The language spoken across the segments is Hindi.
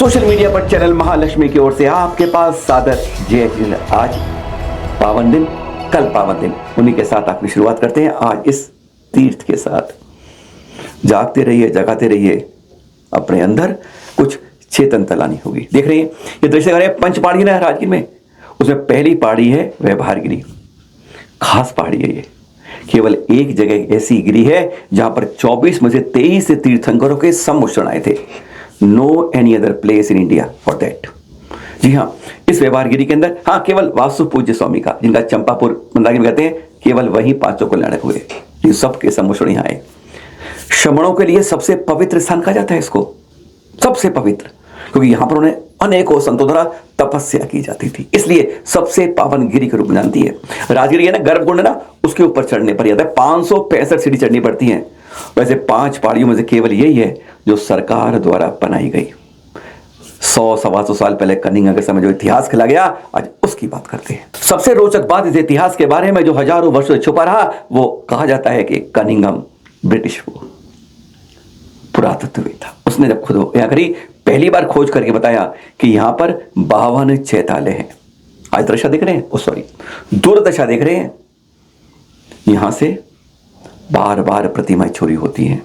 सोशल मीडिया पर चैनल महालक्ष्मी की ओर से आपके पास सादर जय हिंद। आज पावन दिन, कल पावन दिन, उन्हीं के साथ अपनी शुरुआत करते हैं आज इस तीर्थ के साथ। जागते रहिए, जगाते रहिए, अपने अंदर कुछ चेतनता लानी होगी। देख रहे हैं ये दृश्य है पंच पहाड़ी ना राजगीर में, उसमें पहली पहाड़ी है व्यवहारगिरी। खास पहाड़ी है ये, केवल एक जगह ऐसी गिरी है जहां पर 24 में से 23 तीर्थंकरों के सम्मिश्रण आए थे। No any other place in India for that. जी हाँ, इस व्यवहारगिरी के अंदर हाँ केवल वासु पूज्य स्वामी का, जिनका चंपापुर मंदाकिनी में कहते हैं, केवल वही 500 कल्याणक हुए। ये सबके सम्मिश्रण यहाँ आए। श्रमणों के लिए सबसे पवित्र स्थान कहा जाता है इसको, सबसे पवित्र, क्योंकि यहां पर उन्हें अनेकों संतों द्वारा तपस्या की जाती थी, इसलिए सबसे पावन गिरी के रूप में जानती है। राजगिरी है ना, गर्भकुंड है ना, उसके ऊपर चढ़ने पर आता है 565 सीढ़ी चढ़नी पड़ती है। वैसे 5 पहाड़ियों में से केवल यही है जो सरकार द्वारा बनाई गई। 100-125 साल पहले कनिंगा के समय जो इतिहास खिला गया, आज उसकी बात करते हैं। सबसे रोचक बात इस इतिहास के बारे में जो हजारों वर्षों से छुपा रहा, वो कहा जाता है कि कनिंगम ब्रिटिश पुरातत्ववेत्ता, उसने जब खुद यहाँ करी, पहली बार खोज करके बताया कि यहां पर 52 चैतालय हैं। आज दृश्य देख रहे हैं, सॉरी दूरदशा देख रहे हैं। यहां से बार बार प्रतिमाएं चोरी होती हैं।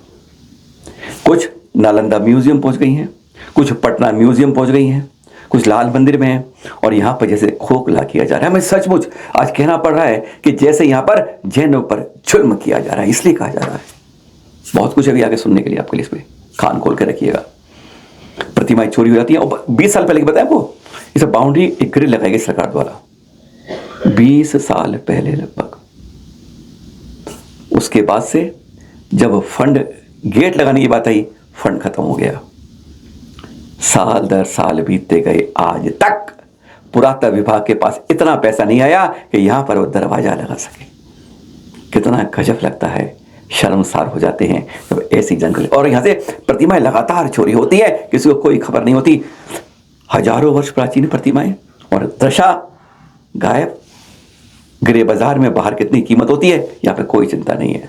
कुछ नालंदा म्यूजियम पहुंच गई हैं, कुछ पटना म्यूजियम पहुंच गई हैं, कुछ लाल मंदिर में है, और यहां पर जैसे खोखला किया जा रहा है। हमें सचमुच आज कहना पड़ रहा है कि जैसे यहां पर जैनों पर जुल्म किया जा रहा है, इसलिए कहा जा रहा है। बहुत कुछ अभी आगे सुनने के लिए आपके लिए, इसमें कान खोल के रखिएगा। प्रतिमाएं चोरी हो जाती हैं, और 20 साल पहले बताया आपको, इस बाउंड्री एक ग्रिल लगाई गई सरकार द्वारा 20 साल पहले लगभग। उसके बाद से जब फंड गेट लगाने की बात आई, फंड खत्म हो गया। साल दर साल बीतते गए, आज तक पुरातत्व विभाग के पास इतना पैसा नहीं आया कि यहां पर वो दरवाजा लगा सके। कितना गजब लगता है, शर्मसार हो जाते हैं जब ऐसी जंगल, और यहां से प्रतिमाएं लगातार चोरी होती है, किसी को कोई खबर नहीं होती। हजारों वर्ष प्राचीन प्रतिमाएं और दशा गायब। ग्रे बाजार में बाहर कितनी कीमत होती है, यहाँ पे कोई चिंता नहीं है।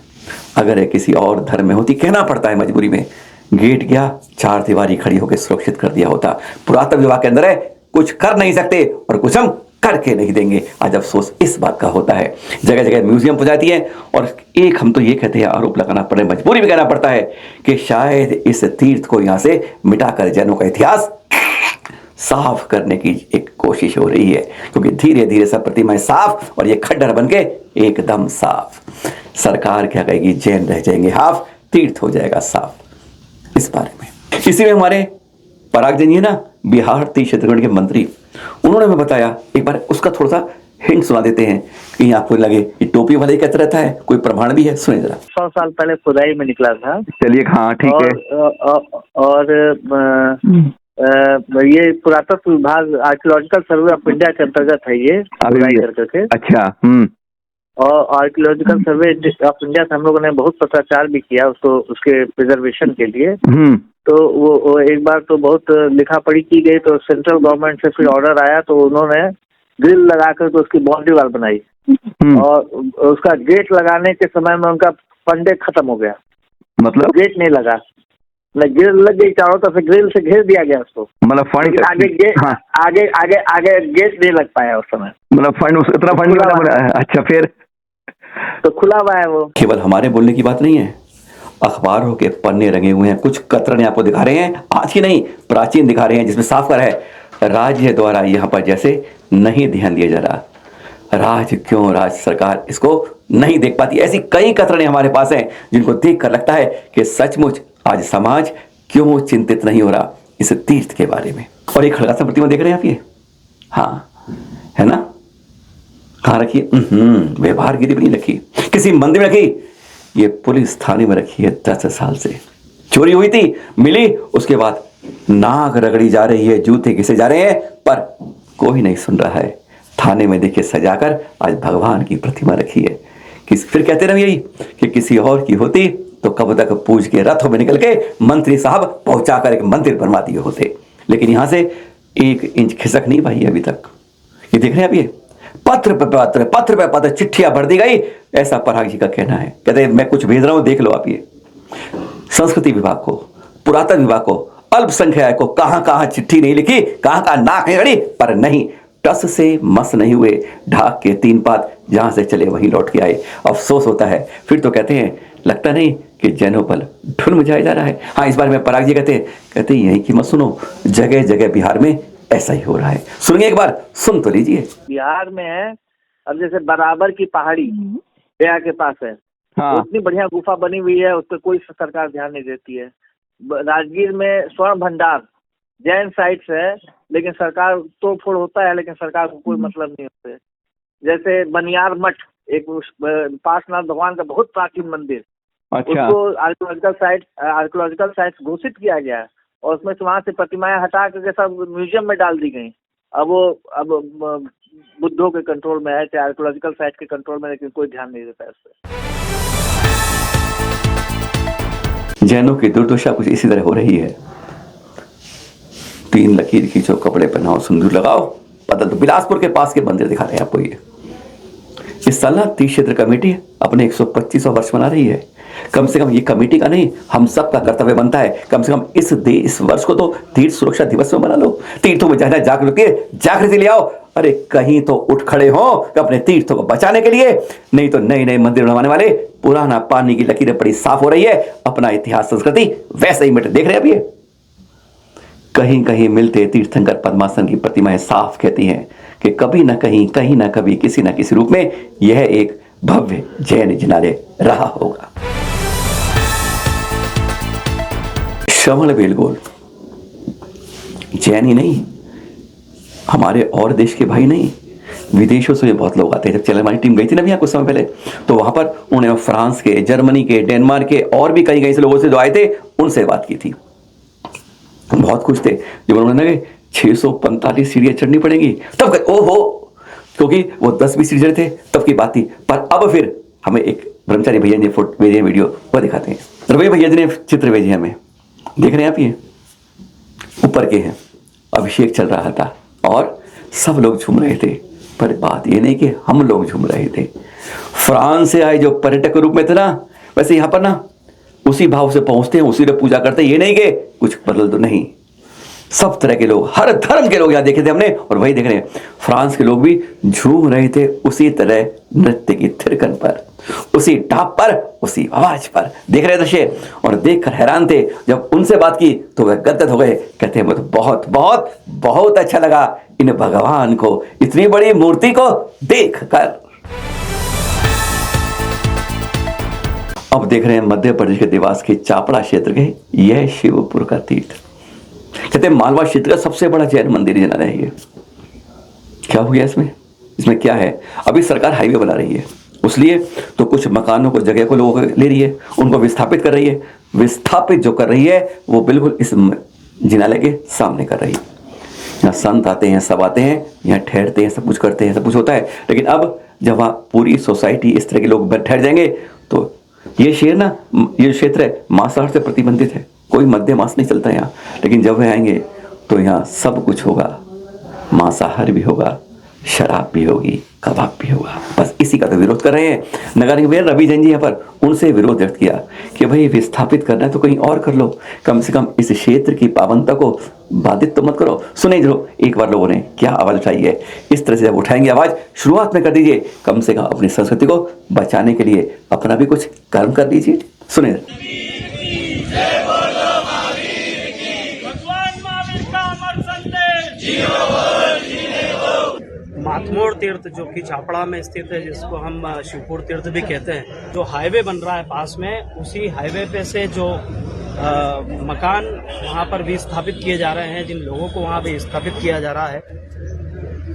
अगर किसी और धर्म में होती, कहना पड़ता है मजबूरी में, गेट गया, 4 दीवारी खड़ी होकर सुरक्षित कर दिया होता। पुरातत्व विभाग के अंदर है, कुछ कर नहीं सकते और कुछ हम करके नहीं देंगे। आज अफसोस इस बात का होता है। जगह जगह म्यूजियम पहुंचाती है, और एक हम तो ये कहते हैं, आरोप लगाना पड़े, मजबूरी भी कहना पड़ता है कि शायद इस तीर्थ को यहां से मिटाकर जैनों का इतिहास साफ करने की एक कोशिश हो रही है, क्योंकि धीरे धीरे सब प्रतिमाएं साफ और ये खड्डर बन के एकदम साफ। सरकार क्या कहेगी, जैन रह जाएंगे हाफ, तीर्थ हो जाएगा साफ। इस बारे में इसी में हमारे पराग जी है ना, बिहार तीर्थ क्षेत्र के मंत्री, उन्होंने हमें बताया, एक बार उसका थोड़ा सा हिंट सुना देते हैं कि आपको लगे ये टोपी वाले कहते रहता है, कोई प्रमाण भी है, सुने जरा। 100 साल पहले खुदाई में निकला था। चलिए हाँ ठीक है। और ये पुरातत्व विभाग आर्कियोलॉजिकल सर्वे ऑफ इंडिया के अंतर्गत है ये खुदाई करके। अच्छा। और आर्कियोलॉजिकल सर्वे ऑफ इंडिया से हम लोगों ने बहुत पत्राचार भी किया उसको, उसके प्रिजर्वेशन के लिए। तो वो एक बार तो बहुत लिखा पढ़ी की गई, तो सेंट्रल गवर्नमेंट से फिर ऑर्डर आया, तो उन्होंने ग्रिल लगा कर तो उसकी बाउंड्री वाल बनाई, और उसका गेट लगाने के समय में उनका फंडे खत्म हो गया। मतलब गेट नहीं लगा, ग्रिल लग गई चारों तरफ से, ग्रिल से घेर दिया गया उसको, मतलब फंड आगे गेट, हाँ। आगे आगे आगे गेट नहीं लग पाया उस समय, मतलब फंड इतना फंड नहीं। अच्छा, फिर तो खुला हुआ है वो। केवल हमारे बोलने की बात नहीं है, अखबारों के पन्ने रंगे हुए हैं, कुछ कतरने आपको दिखा रहे हैं, आज की नहीं प्राचीन दिखा रहे हैं, जिसमें साफ कर है राज्य द्वारा यहाँ पर जैसे नहीं ध्यान दिया जा रहा। राज्य सरकार इसको नहीं देख पाती। ऐसी कई कतरने हमारे पास हैं जिनको देख कर लगता है कि सचमुच आज समाज क्यों चिंतित नहीं हो रहा इस तीर्थ के बारे में। और एक खड़गा सा प्रतिमा देख रहे हैं आप, ये हाँ है ना, कहाँ रखी है? व्यवहारगिरी भी नहीं रखी, किसी मंदिर में रखी, ये पुलिस थाने में रखी है। 10 साल से चोरी हुई थी, मिली, उसके बाद नाक रगड़ी जा रही है, जूते घिसे जा रहे हैं, पर कोई नहीं सुन रहा है। थाने में देखिए सजाकर आज भगवान की प्रतिमा रखी है। फिर कहते रहे यही कि किसी और की होती तो कब तक पूज के रथों में निकल के मंत्री साहब पहुंचाकर एक मंदिर बनवा दिए होते, लेकिन यहां से 1 इंच खिसक नहीं पाई अभी तक। ये देख रहे हैं आप, ये पत्र पे पत्र चिट्ठियां भर दी गई, ऐसा पराग जी का कहना है। कहते हैं मैं कुछ भेज रहा हूं, देख लो आप। ये संस्कृति विभाग को, पुरातत्व विभाग को, अल्पसंख्यक को कहां कहां चिट्ठी नहीं लिखी, कहां कहां नाक नहीं गड़ी, पर नहीं, टस से मस नहीं हुए, ढाक के 3 पात जहां से चले वहीं लौट के आए। अफसोस होता है, फिर तो कहते हैं लगता नहीं कि जैनों पर ढुल मुझाया जा रहा है। हाँ, इस बारे में पराग जी कहते हैं यही की मत सुनो, जगह जगह बिहार में ऐसा ही हो रहा है। सुनिए, एक बार सुन तो लीजिए। बिहार में है, अब जैसे बराबर की पहाड़ी गया के पास है, हाँ। उतनी बढ़िया गुफा बनी हुई है, उस पर कोई सरकार ध्यान नहीं देती है। राजगीर में स्वर्ण भंडार जैन साइट्स है, लेकिन सरकार तोड़ फोड़ होता है, लेकिन सरकार को कोई मतलब नहीं होता है। जैसे बनियार मठ, एक पार्श्वनाथ भगवान का बहुत प्राचीन मंदिर, अच्छा। उसको आर्कियोलॉजिकल साइट घोषित किया गया है, और उसमें से वहां से प्रतिमाएं हटा करके सब म्यूजियम में डाल दी गई। अब बुद्धों के कंट्रोल में है, चाहे आर्कियोलॉजिकल साइट के कंट्रोल में, लेकिन कोई ध्यान नहीं देता है उस पर। जैनों की दुर्दशा कुछ इसी तरह हो रही है। 3 लकीर खींचो, कपड़े पहनाओ, सिंदूर लगाओ, पता तो बिलासपुर के पास के मंदिर दिखा रहे हैं आपको। ये इस साल ना तीर्थ क्षेत्र कमेटी अपने 125वां वर्ष मना रही है। कम से कम ये कमेटी का नहीं, हम सब का कर्तव्य बनता है, कम से कम इस वर्ष को तो तीर्थ सुरक्षा दिवस में मना लो। तीर्थों में जहाँ जागृति ले आओ। अरे कहीं तो उठ खड़े हो अपने तीर्थों को बचाने के लिए, नहीं तो नए नए मंदिर बनवाने वाले, पुराना पानी की लकीरें बड़ी साफ हो रही है, अपना इतिहास संस्कृति वैसे ही मिट देख रहे हैं। अब ये कहीं कहीं मिलते तीर्थंकर पद्मासन की प्रतिमाएं साफ कहती हैं कि कभी न कहीं न कभी, किसी न किसी रूप में यह एक भव्य जैन जिनालय रहा होगा। श्रवण बेलगोल जैन ही नहीं, हमारे और देश के भाई नहीं, विदेशों से भी बहुत लोग आते हैं। जब चैनल हमारी टीम गई थी ना भैया कुछ समय पहले, तो वहां पर उन्होंने फ्रांस के, जर्मनी के, डेनमार्क के और भी कई से लोगों से जो आए थे उनसे बात की थी। बहुत खुश थे जब उन्होंने 645 सीढ़ियां चढ़नी पड़ेंगी, तब ओहो, क्योंकि वो 10-20 सीढ़ी थे तब की बात थी। पर अब फिर हमें एक ब्रह्मचारी भैया ने भेजे वीडियो वो दिखाते हैं। रवि भैया जी ने चित्र भेजे हमें, देख रहे हैं आप, ये ऊपर के हैं। अभिषेक चल रहा था और सब लोग झूम रहे थे, पर बात ये नहीं कि हम लोग झूम रहे थे। फ्रांस से आए जो पर्यटक के रूप में थे ना, वैसे यहाँ पर ना उसी भाव से पहुंचते हैं, उसी में पूजा करते हैं। ये नहीं कि कुछ बदल तो नहीं, सब तरह के लोग, हर धर्म के लोग यहाँ देखे थे हमने, और वही देख रहे हैं। फ्रांस के लोग भी झूम रहे थे उसी तरह नृत्य की थिरकन पर, उसी टाप पर, उसी आवाज पर देख रहे दृश्य, और देखकर हैरान थे। जब उनसे बात की तो वह गदगद हो गए, कहते हैं मुझे बहुत बहुत बहुत अच्छा लगा इन भगवान को, इतनी बड़ी मूर्ति को देख कर। अब देख रहे हैं मध्य प्रदेश के देवास के चापड़ा क्षेत्र के यह शिवपुर का तीर्थ, कहते हैं मालवा क्षेत्र का सबसे बड़ा जैन मंदिर जना है ये। क्या हो गया इसमें क्या है? अभी सरकार हाईवे बना रही है, उसलिए तो कुछ मकानों को, जगह को लोगों को ले रही है, उनको विस्थापित कर रही है। विस्थापित जो कर रही है वो बिल्कुल इस जिनालय के सामने कर रही है। यहाँ संत आते हैं, सब आते हैं, यहाँ ठहरते हैं, सब कुछ करते हैं, सब कुछ होता है। लेकिन अब जब वहाँ पूरी सोसाइटी इस तरह के लोग ठहर जाएंगे तो ये शहर ना, ये क्षेत्र है मांसाहार से प्रतिबंधित है, कोई मध्य मांस नहीं चलता यहाँ। लेकिन जब वे आएंगे तो यहाँ सब कुछ होगा, मांसाहार भी होगा, शराब भी होगी, कबाब भी होगा। बस इसी का तो विरोध कर रहे हैं नगर निगम रवि जैन जी यहाँ पर। उनसे विरोध व्यक्त किया कि भाई विस्थापित करना है तो कहीं और कर लो, कम से कम इस क्षेत्र की पावनता को बाधित तो मत करो। सुने जरूर एक बार लोगों ने क्या आवाज उठाई है। इस तरह से जब उठाएंगे आवाज, शुरुआत में कर दीजिए, कम से कम अपनी संस्कृति को बचाने के लिए अपना भी कुछ कर्म कर दीजिए। सुने। माथमोड़ तीर्थ जो कि छापड़ा में स्थित है, जिसको हम शिवपुर तीर्थ भी कहते हैं, जो हाईवे बन रहा है पास में, उसी हाईवे पे से जो मकान वहाँ पर भी स्थापित किए जा रहे हैं, जिन लोगों को वहाँ भी स्थापित किया जा रहा है,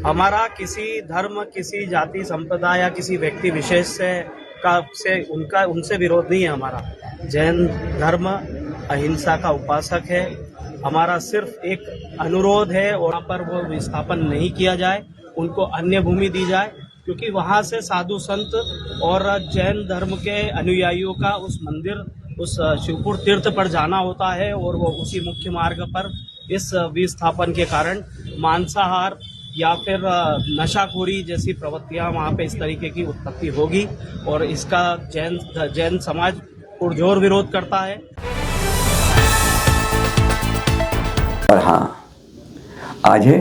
हमारा किसी धर्म, किसी जाति संप्रदाय या किसी व्यक्ति विशेष उनसे विरोध नहीं है। हमारा जैन धर्म अहिंसा का उपासक है। हमारा सिर्फ एक अनुरोध है, वहाँ पर वो विस्थापन नहीं किया जाए, उनको अन्य भूमि दी जाए, क्योंकि वहाँ से साधु संत और जैन धर्म के अनुयायियों का उस मंदिर, उस शिवपुर तीर्थ पर जाना होता है, और वो उसी मुख्य मार्ग पर इस विस्थापन के कारण मांसाहार या फिर नशाखोरी जैसी प्रवृत्तियाँ वहाँ पे इस तरीके की उत्पत्ति होगी, और इसका जैन समाज पुरजोर विरोध करता है। और हाँ, आज है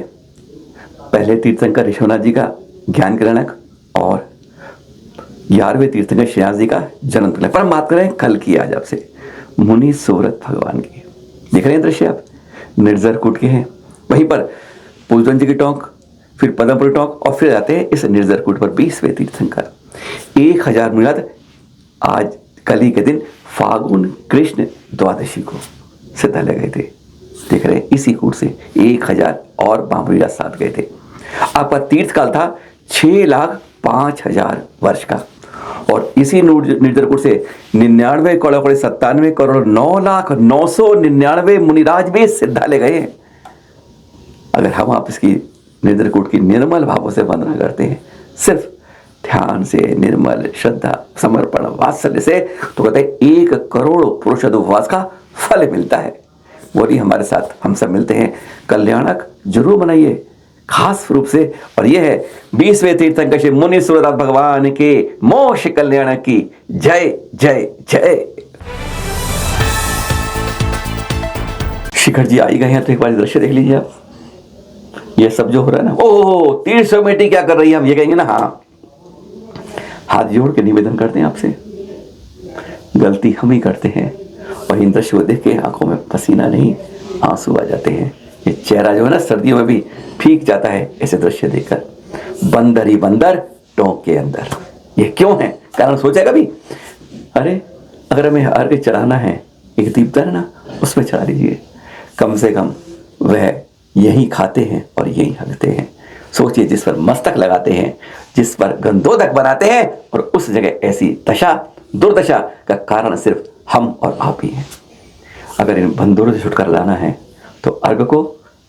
पहले तीर्थंकर ऋषभनाथ जी का ज्ञान किरणक और 11वें तीर्थंकर श्रीनाथ जी का जन्म तिलक। पर हम बात करें कल की आज आपसे मुनि सुव्रत भगवान की। देख रहे हैं दृश्य आप, निर्जरकूट के हैं, वहीं पर पूजन जी की टोंक, फिर पद्मपुरी टोंक और फिर आते हैं इस निर्जरकूट पर 20वें तीर्थंकर। 1000 मुनिनाथ आज कल ही के दिन फागुन कृष्ण द्वादशी को सिद्धालय गए थे। देख रहे हैं इसी कूट से 1000 और बाबरी साथ गए थे। आपका तीर्थ काल था 6,05,000 वर्ष का और इसी निर्जरकूट से 99 करोड़ 97 करोड़ 9,09,99 मुनिराज भी सिद्धालय गए हैं। अगर हम आप इसकी निर्जरकूट की निर्मल भावों से वंदना करते हैं, सिर्फ ध्यान से, निर्मल श्रद्धा, समर्पण, वात्सल्य से, तो कहते हैं 1 करोड़ पुरुष उपवास का फल मिलता है। बोलिए हमारे साथ हम सब मिलते हैं, कल्याणक जरूर बनाइए खास रूप से। और यह है 20वें तीर्थंकर श्री मुनि सुव्रत भगवान के मोक्ष कल्याण की जय जय जय। शिखर जी आई गए हैं तो एक बार दृश्य देख लीजिए आप। ये सब जो हो रहा है ना, ओह तीर्थ कमेटी क्या कर रही है, हम ये कहेंगे ना। हाँ, हाथ जोड़ के निवेदन करते हैं आपसे, गलती हम ही करते हैं और इन दृश्य को देख के आंखों में पसीना नहीं आंसू आ जाते हैं। ये चेहरा जो है ना सर्दियों में भी फीक जाता है ऐसे दृश्य देखकर। बंदर ही बंदर टोंक के अंदर, ये क्यों है कारण सोचा कभी? अरे अगर हमें अर्घ चढ़ाना है, एक दीपदान है ना, उसमें चढ़ा लीजिए, कम से कम वह यही खाते हैं और यही हगते हैं। सोचिए जिस पर मस्तक लगाते हैं, जिस पर गंधोदक बनाते हैं, और उस जगह ऐसी दशा दुर्दशा का कारण सिर्फ हम और आप ही हैं। अगर इन बंदरों से छुटकारा लाना है तो अर्घ को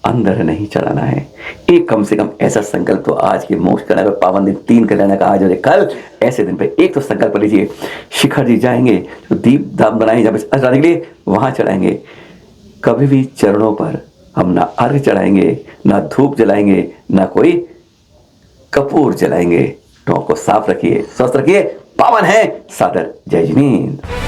अंदर नहीं चढ़ाना है। एक कम से कम ऐसा संकल्प तो आज के मोक्ष कल्याण का पावन दिन 3 कल्याण का आज और कल, ऐसे दिन पे एक तो संकल्प लीजिए। शिखर जी जाएंगे तो दीप दाम बनाएंगे, जब चढ़ाने के लिए वहां चढ़ाएंगे। कभी भी चरणों पर हम ना अर्घ चढ़ाएंगे, ना धूप जलाएंगे, ना कोई कपूर जलाएंगे। टोंक को साफ रखिए, स्वस्थ रखिए। पावन है सादर जय जिनेंद्र।